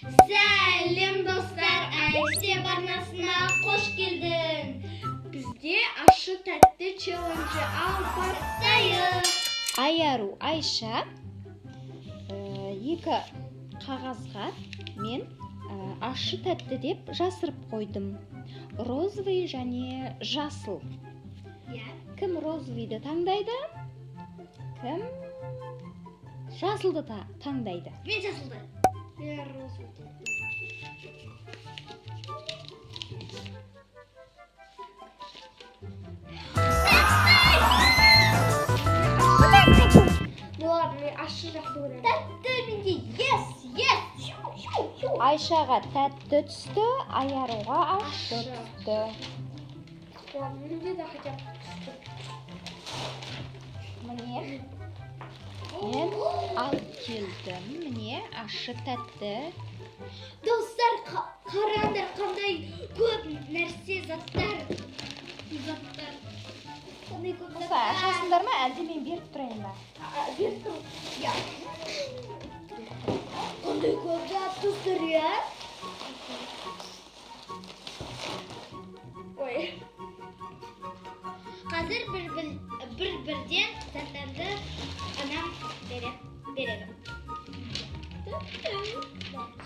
Сәлем достар, Aiaistep арнасына қош келдің. Бізде Ащы тәтті челленджі алып бастайық. Айару, Айша екі қағазға мен Ащы тәтті деп жасырып қойдым. Розовый және жасыл. Кім розовыйды таңдайды? Кім жасылды таңдайды? Мен жасылды. Мен розовый. Ладно, мен Ащы жақсы көремін. Тәтті менде, yes. Айшаға тәтті түсті, Айаруға Ащы түсті. Менде де хотя бы түсті. Міне, мен алып келдім. Міне, Ащы тәтті. Достар, қараңдар қандай көп нәрсе, заттар. Қандай көп Мұса, заттар. ашасыңдар ма, әлде мен беріп тұрайын ба? Беріп тұр. Қандай көп зат достар, я? Ой. Қазір бір-бірден заттарды анам береді.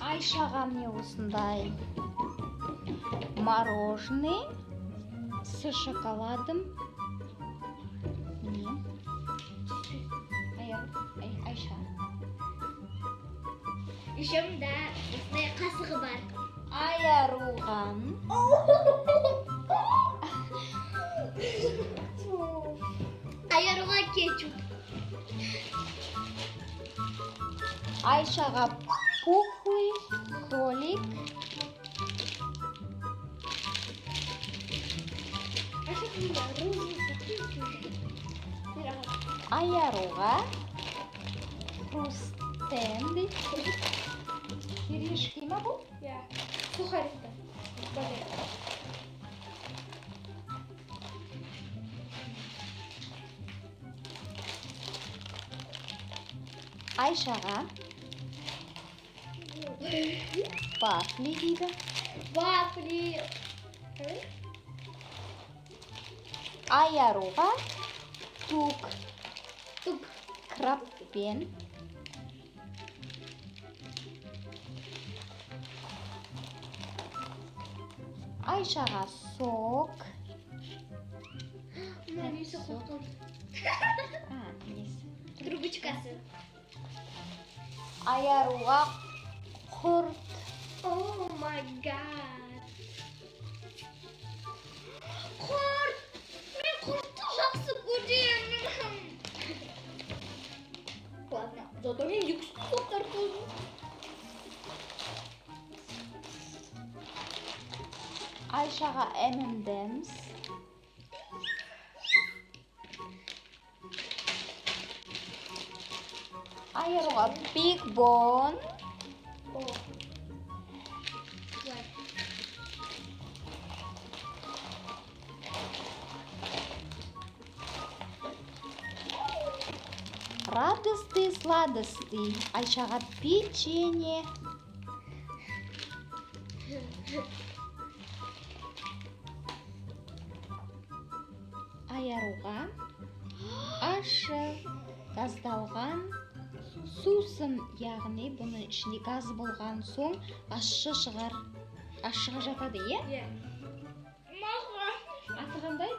Айшаға міне осындай мороженое с шоколадом. Міне. Айша. Еще мында осындай қасығы бар. Айаруға. Айаруға кетчуп. Айшаға пухлый кролик. Айаруға хрустен дейді. Пирожки ма бұл? Я. Сухарикті. Айшаға вафли дейді. Вафли. Айаруға тук Тук. крабпен. Айшаға сок. Несі қоқыл. Трубочкасы. Айаруға құрт. О май гад. Құрт. Мен құртты жақсы көремін. Ладно, зато мен люкс топтар қойдым. Айшаға M&M's. Айаруға Big Bone. Радостный, сладостный. Айшаға печенье. Айаруға ащы газдалған сусын, яғни бұның ішінде газ болған соң ащы шығар. Ащыға жатады, е? Е. Маған. Аты қандай?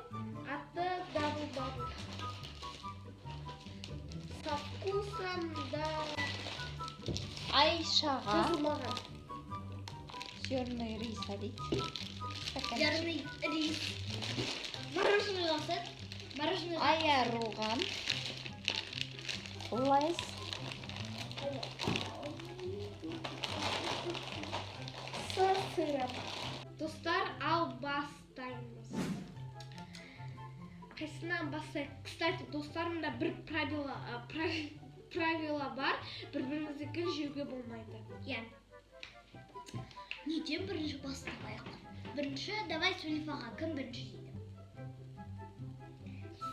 Аты дабыл. Со вкусом да. Айшаға Жазылмаған. черный риса дейді. Ярный рис. Мороженое жасат. Мороженое. Айаруға лайс. С сыром. Достар, ал бастаймыз. Қайсынан бастайық? Кстати, достарымда бір правила бар. Бір-біріміздікі жеуге болмайды. Я. Неден бірінші бастамайық? Бірінші, давай Сулифаға. Кім бірінші дейді?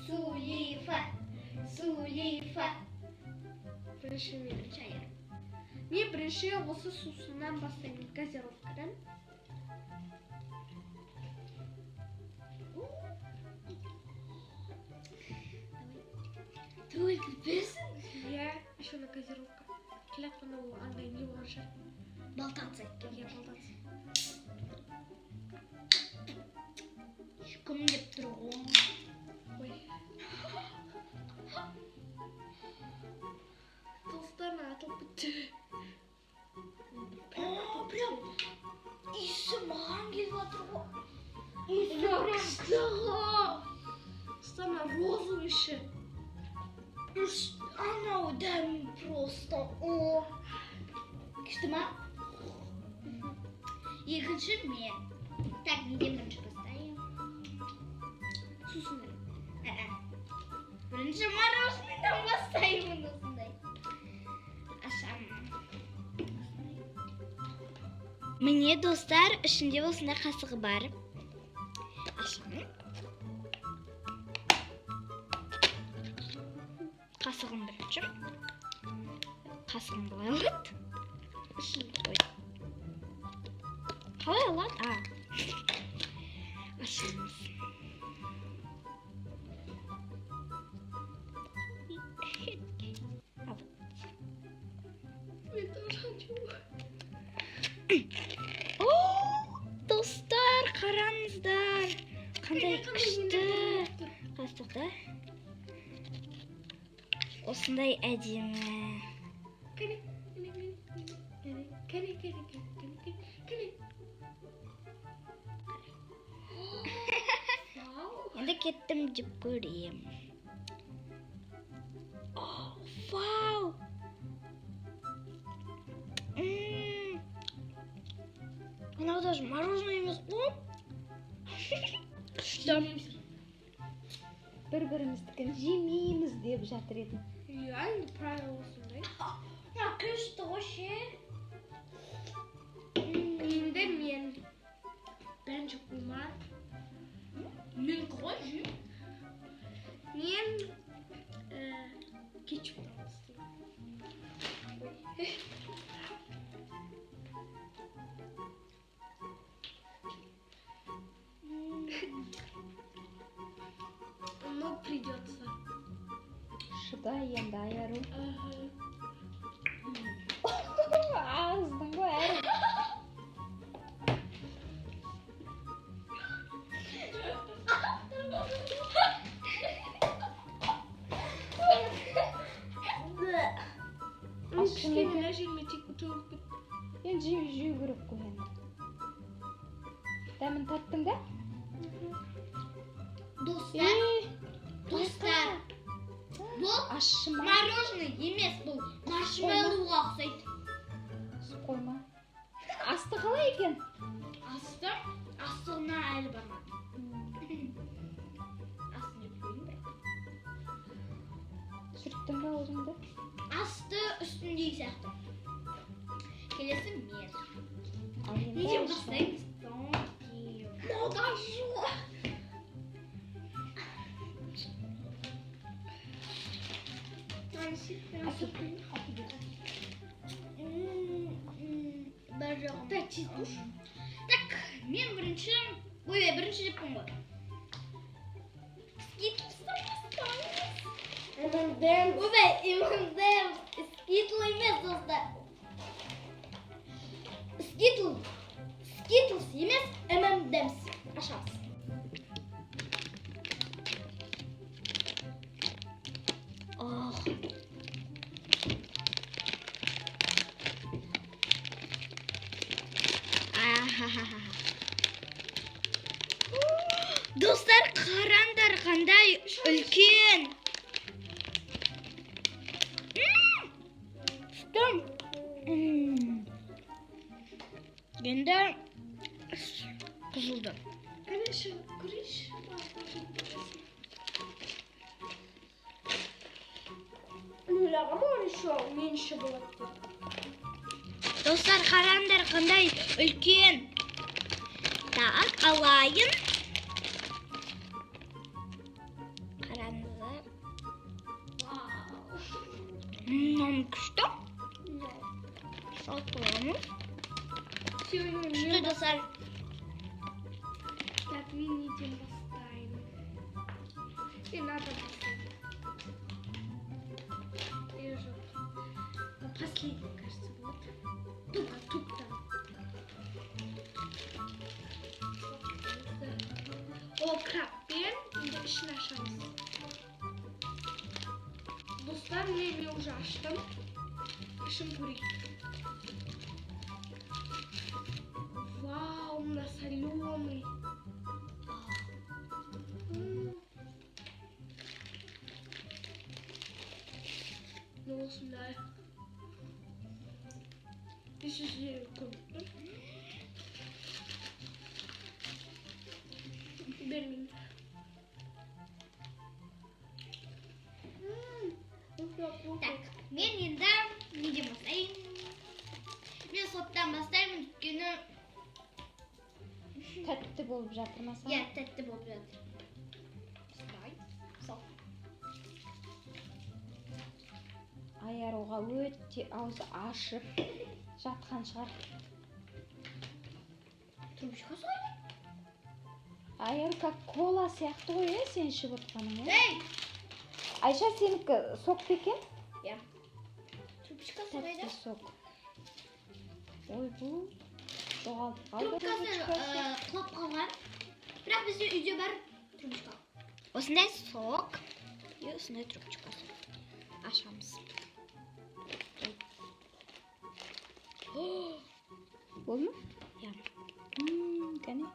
Сулифа. Бірінші мен Айару. Мен бірінші осы сусыннан бастаймын, газировкадан. Только бесін? Иә, еще на газировка. Келатқанда ол андай не болған шығар. Болтаться. Иә, болтаться. Кім деп тұр ғой? Ой. Толстарына атылып бітті. Прям иісі маған келіп жатыр ғой. Иісі прям Стана розовый еще. Анау дәмі просто. О. Күшті ма? Екінші мен. Так, неден бірінші бастайын? Сусыннан. Бірінші мороженыйдан бастаймын осындай. Ашам. Міне достар, ішінде осындай қасығы бар. Ашам. Қасығын бірінші. Қасығын былай алады. Қалай алады? Ашамыз. Мен тоже хочу. Достар, қараңыздар. Қандай күшті. Қастықта. Осындай әдемі. Кәне. Енді кеттім деп көрем. Вау! Анау даже мороженое емес қой. Күшті. Бір-біріміздікін жемейміз деп жатыр едім. Иә, енді правило осындай. Күшті вообще. Енді мен бірінші қойма. Мен қой жүйім. Мен кетчуптан бастаймын. Ну, придется. Шыда енді Айару. Ага. Аздың ғой әрі. Кішкене жеріме тек төгіліп кетті. Енді жеу керек қой енді. Дәмін таттың да? Достар, бұл Ашыма. мороженое емес, бұл маршмеллоуға ұқсайды. Қойма. Асты қалай екен? Астығына әлі барма. Астын деп қойын бе? Сүрттің ба өзіңді? Асты үстіндей сияқты. Келесі мен. Ал енді Неден Айша. бастаймыз? Молдашу! Бір жағым. Так, мен бірінші деп қойым ғой. Скитлстан бастаймыз. M&M. Скитл емес, достар. Скитлс емес, M&M's. Ашамыз. Достар, қараңдар қандай үлкен. Стом. Енді қызылды. Конечно, көрейші. Ойлағам ғой еще меньше болады деп. Достар, қараңдар қандай үлкен. Так, алайын. Қараңыздар. Күшті. салып қоямыз. Сегодня Что достар? Так, мен неден бастаймын. И надо поставить. Или жоқ. Последний, кажется, вот. Тук-тук-там. О, крабпен енді ішін ашамыз. Достар, мен уже аштым. Ішін көрейік. Вау, мына соленый. Ну, осындай. Іші жері көп. Бермеймін. Так, мен енді неден бастайын? Мен соттан бастаймын, өйткені Тәтті болып жатыр ма саған? иә, тәтті болып жатыр. Сол. Айаруға өте аузы ашып жатқан шығар. Трубочка сой. Айару как кола сияқты ғой, сен ішіп отырғаның, Эй! Айша, сенікі сок па екен? Иә. Трубочка Тәтті сойды. сок. Ой, бұл жоғалып қалды. Трубкасы құлап қалған. Бірақ бізде үйде бар трубочка. Осындай сок. И осындай трубочкасы. Ашамыз. Бұл ма? Иә. Кәне.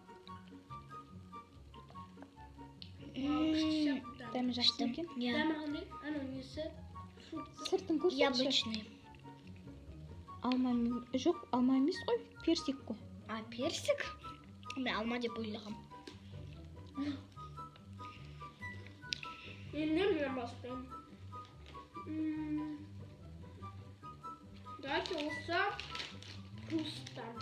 Дәмі жақсы екен. Иә. Дәмі анау несі? Сыртын көрсетші. Яблочный. Алма жоқ, алма емес қой, персик қой. А, персик? Мен алма деп ойлағам. Мен бастаймын. Давайте осы хрустан.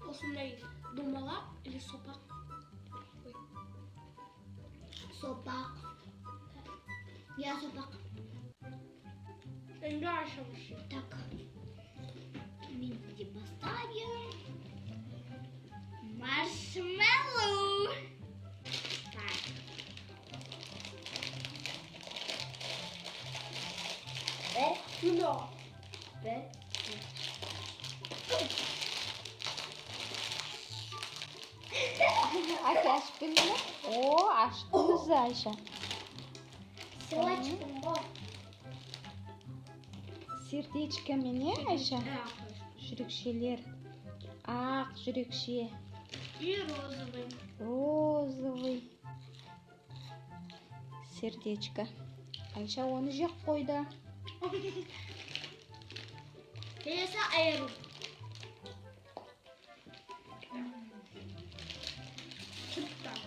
Осындай домалақ или сопақ? Ой. Сопақ. Я сопақ. Енді ашамыз. Так. Мен де бастайын. Маршмеллоу. Так. Күлі. Бір. Айша ашып келді ме? О, ашты өзі Айша. Сыйлачкам ғой. Сердечко мене Айша? Жүрекшелер. Ақ жүрекше. И розовый. Розовый. Сердечко. Айша оны жек қойды. Келесі Айару. Құрттан.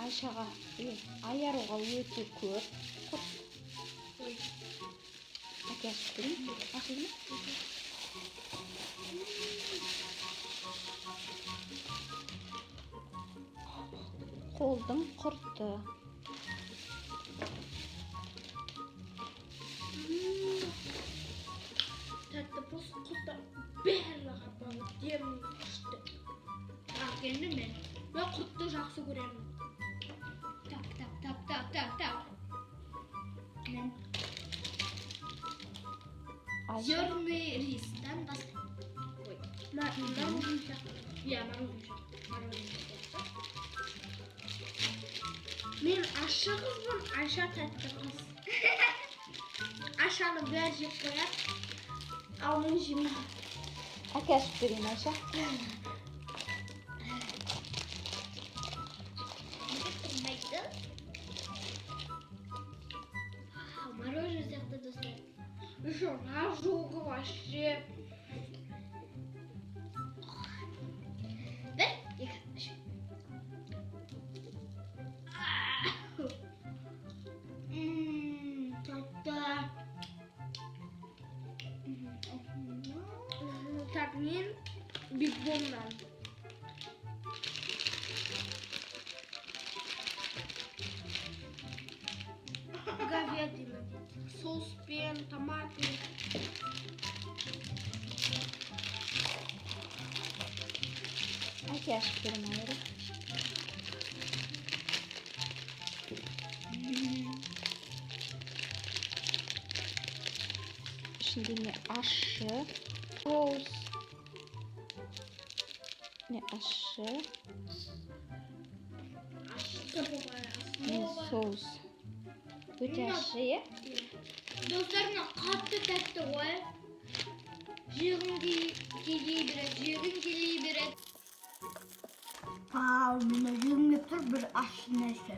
Айшаға, Айаруға өте көп. Ой. Әкешіп көрейін. Ақылы ма? Қолдың құрты. Тәтті просто құрттан барлығы балық демін күшті. Так, енді мен. Мен құртты жақсы көремін. Так. Мен Айша, зерный рисдан бастаймын. Ой. Мороженое сияқты. Иә, мороженое сияқты. Мен ащы қызбын, Айша тәтті қыз. Айшаны бәрі жеп қояды, ал мен жемеймін. әкешіп көрейін Айша. Тұрмайды. Мороженое сияқты достар. Еще разжога вообще. Бір, екі, үш. Мен Big Bom'dan. Говядина. Соус пен, томаты. Макияж берем Айару. Şimdi ne aşı, soğuz, ne aşı, Ащты бабай, ne основа. soğuz. Өте aşı ya. Достар, мына қатты тәтті ғой. Жиғың келей береді. Вау, мына жиғың келіп тұр, бір ащы нәрсе.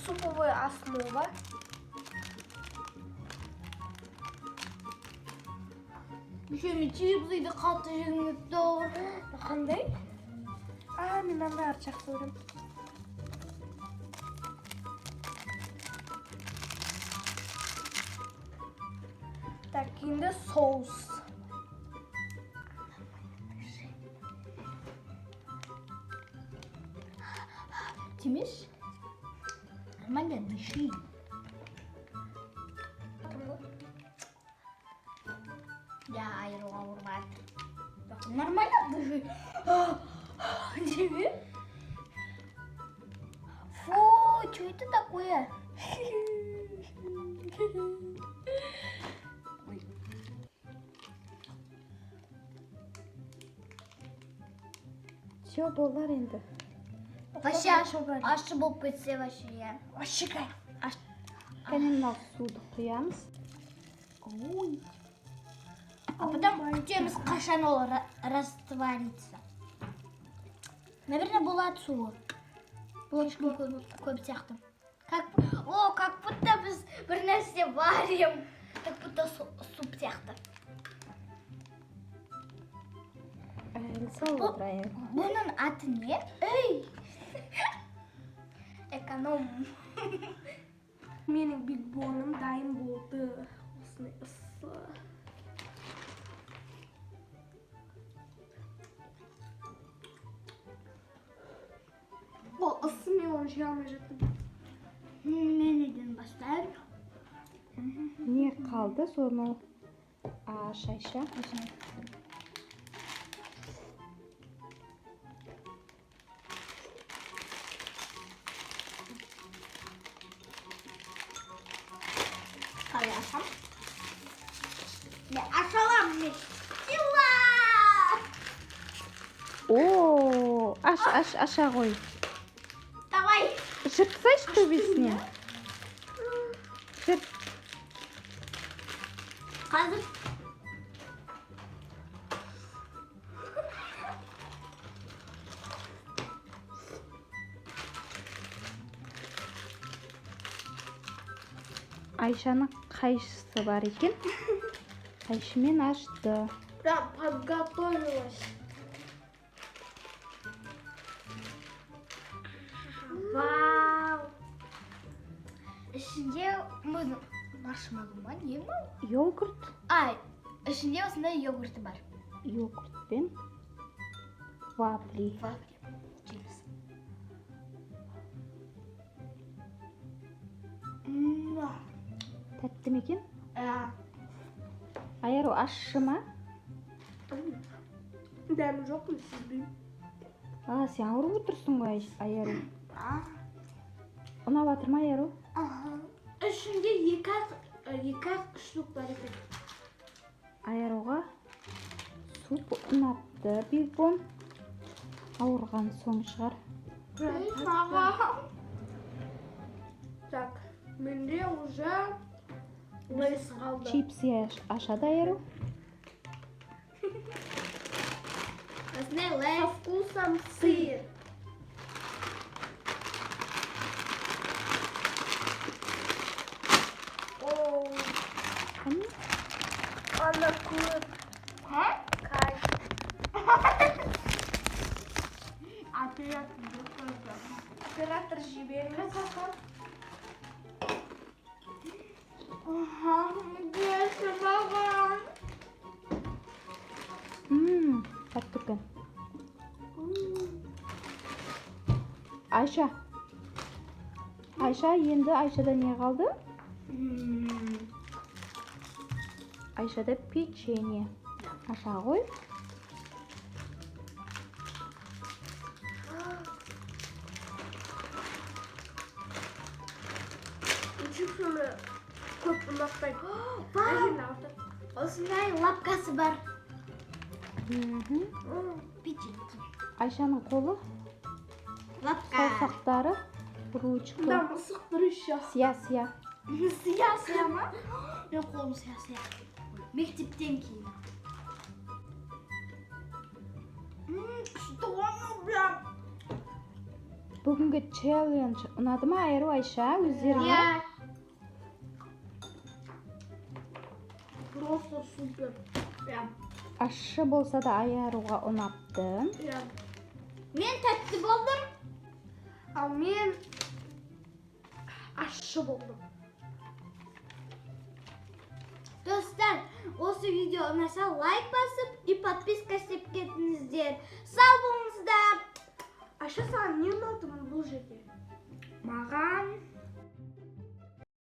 Суповая основа. Үшеме чипсыйды қатты жиғың келіп тұр. Қандай? Мен андай жақсы көремін. Так, енді соус. Тимеш? Нормально дыши. Я Айару ауырмады. Нормально дыши. Тебе? Фу, что это такое? Все болар енді. Вообще ащы болып кетсе вообще я. Вообще кайф. Кәне мынау суды құямыз. Ой. А потом күтеміз қашан ол растворится. Наверное, болады суы. Булочка көп сияқты. Как будто біз бір нәрсе варим. Как будто суп сияқты. Сал отыр Айару. Бұның аты не? Эй! Эконом. Менің Big Bom'ым дайын болды. Осындай ысы. Ол ысы мен оны жей алмай жаттым. Мен еден бастайын. Не қалды соны аш Айша. Қалай ашам? Мен ашалам мен. Сила! О, аша ғой. Давай! Жыртсайшы төбесіне. Жырт. Қазір. Айшаның қайшысы бар екен. Қайшымен ашты. Прям подготовилась. Вау! Ішінде мұны маршмеллоу ма, не ма? Йогурт. Ішінде осындай йогурты бар. Йогурт пен вафли. Чипс. Тәтті ме екен? Айару ащы ма? Дәмі жоқ қой, сіз білмеймін. Сен ауырып отырсың ғой Айару. Ұнап жатыр ма Айару? Ішінде екі-ақ штук бар екен. Айаруға суп ұнапты. Big Bom ауырған соң шығар. Так, менде уже лейс қалды. Чипсы ашады Айару. Осындай Со лейс. вкусом сыр. Оу, Қане? ана көп. Кайф. Оператор жіберіңіз. Ага, где я сама екен. Айша. Айша, енді Айшада не қалды? Айшада печенье. Аша ғой. Чипсыны көп ұнатпайды. Осындай лапкасы бар. Печеньки. Айшаның қолы, Лапка. саусақтары, ручка. Да, мысық бір еще. Сия. Сия ма? Мен қолым сия. Мектептен кейін. Что оно, бля? Бүгінгі челлендж ұнады ма Айару, Айша өздеріңе? Иә. Просто супер. Прям. Ащы болса да Айаруға ұнапты. Прям. Мен тәтті болдым. А мен ащы болдым. Достар, осы видео ұнаса лайк басып и подписка істеп кетіңіздер.